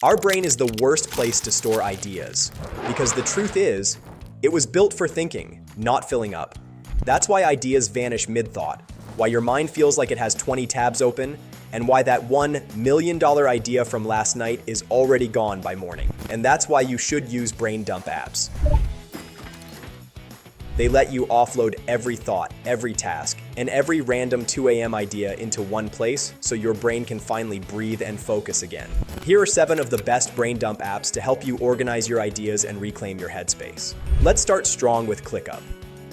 Our brain is the worst place to store ideas, because the truth is, it was built for thinking, not filling up. That's why ideas vanish mid-thought, why your mind feels like it has 20 tabs open, and why that $1 million idea from last night is already gone by morning. And that's why you should use brain dump apps. They let you offload every thought, every task, and every random 2 a.m. idea into one place so your brain can finally breathe and focus again. Here are 7 of the best brain dump apps to help you organize your ideas and reclaim your headspace. Let's start strong with ClickUp.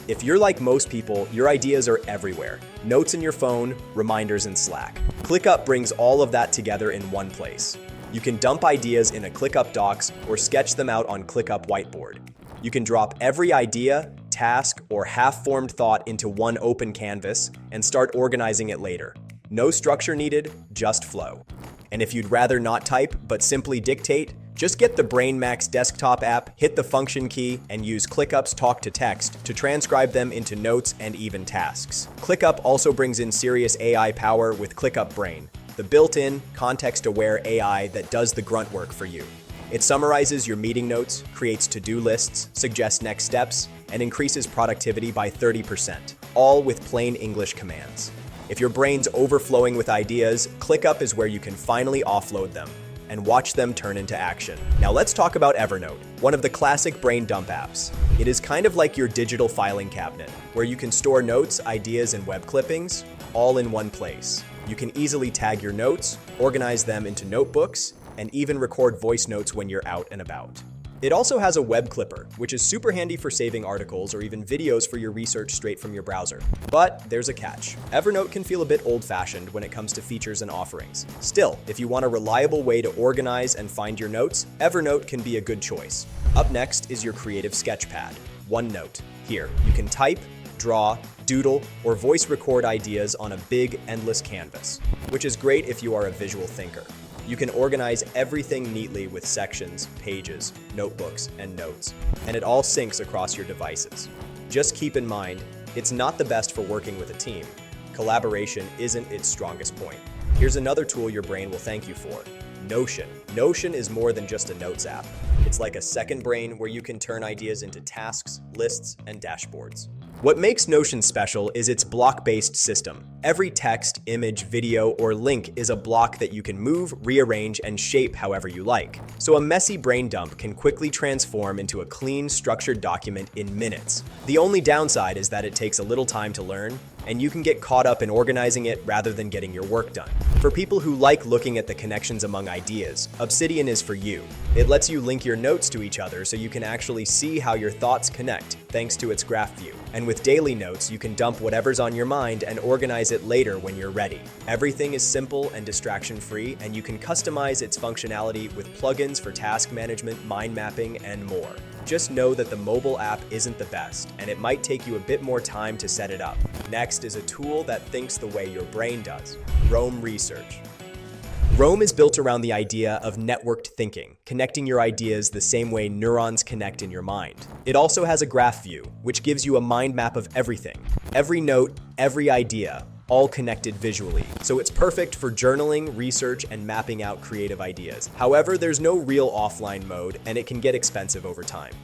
If you're like most people, your ideas are everywhere. Notes in your phone, reminders in Slack. ClickUp brings all of that together in one place. You can dump ideas in a ClickUp Docs or sketch them out on ClickUp Whiteboard. You can drop every idea, task, or half-formed thought into one open canvas and start organizing it later. No structure needed, just flow. And if you'd rather not type, but simply dictate, just get the Brain MAX desktop app, hit the function key, and use ClickUp's talk-to-text to transcribe them into notes and even tasks. ClickUp also brings in serious AI power with ClickUp Brain, the built-in, context-aware AI that does the grunt work for you. It summarizes your meeting notes, creates to-do lists, suggests next steps, and increases productivity by 30%, all with plain English commands. If your brain's overflowing with ideas, ClickUp is where you can finally offload them and watch them turn into action. Now let's talk about Evernote, one of the classic brain dump apps. It is kind of like your digital filing cabinet, where you can store notes, ideas, and web clippings all in one place. You can easily tag your notes, organize them into notebooks, and even record voice notes when you're out and about. It also has a web clipper, which is super handy for saving articles or even videos for your research straight from your browser. But there's a catch. Evernote can feel a bit old-fashioned when it comes to features and offerings. Still, if you want a reliable way to organize and find your notes, Evernote can be a good choice. Up next is your creative sketchpad, OneNote. Here, you can type, draw, doodle, or voice record ideas on a big, endless canvas, which is great if you are a visual thinker. You can organize everything neatly with sections, pages, notebooks, and notes, and it all syncs across your devices. Just keep in mind, it's not the best for working with a team. Collaboration isn't its strongest point. Here's another tool your brain will thank you for: Notion. Notion is more than just a notes app. It's like a second brain where you can turn ideas into tasks, lists, and dashboards. What makes Notion special is its block-based system. Every text, image, video, or link is a block that you can move, rearrange, and shape however you like. So a messy brain dump can quickly transform into a clean, structured document in minutes. The only downside is that it takes a little time to learn, and you can get caught up in organizing it rather than getting your work done. For people who like looking at the connections among ideas, Obsidian is for you. It lets you link your notes to each other so you can actually see how your thoughts connect, thanks to its graph view. And with daily notes, you can dump whatever's on your mind and organize it later when you're ready. Everything is simple and distraction-free, and you can customize its functionality with plugins for task management, mind mapping, and more. Just know that the mobile app isn't the best, and it might take you a bit more time to set it up. Next is a tool that thinks the way your brain does: Roam Research. Roam is built around the idea of networked thinking, connecting your ideas the same way neurons connect in your mind. It also has a graph view, which gives you a mind map of everything. Every note, every idea, all connected visually. So it's perfect for journaling, research, and mapping out creative ideas. However, there's no real offline mode, and it can get expensive over time.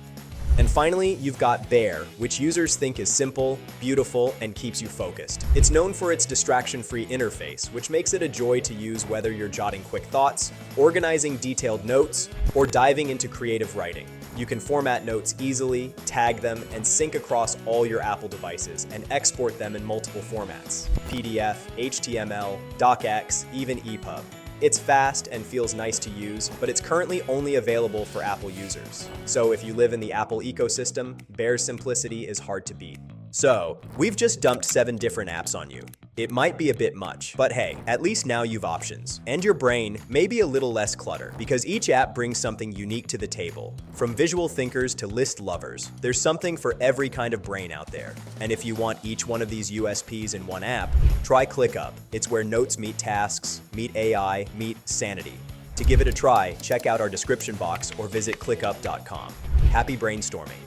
And finally, you've got Bear, which users think is simple, beautiful, and keeps you focused. It's known for its distraction-free interface, which makes it a joy to use whether you're jotting quick thoughts, organizing detailed notes, or diving into creative writing. You can format notes easily, tag them, and sync across all your Apple devices, and export them in multiple formats: PDF, HTML, DocX, even EPUB. It's fast and feels nice to use, but it's currently only available for Apple users. So if you live in the Apple ecosystem, Bear's simplicity is hard to beat. So, we've just dumped 7 different apps on you. It might be a bit much, but hey, at least now you've options. And your brain may be a little less clutter, because each app brings something unique to the table. From visual thinkers to list lovers, there's something for every kind of brain out there. And if you want each one of these USPs in one app, try ClickUp. It's where notes meet tasks, meet AI, meet sanity. To give it a try, check out our description box or visit clickup.com. Happy brainstorming.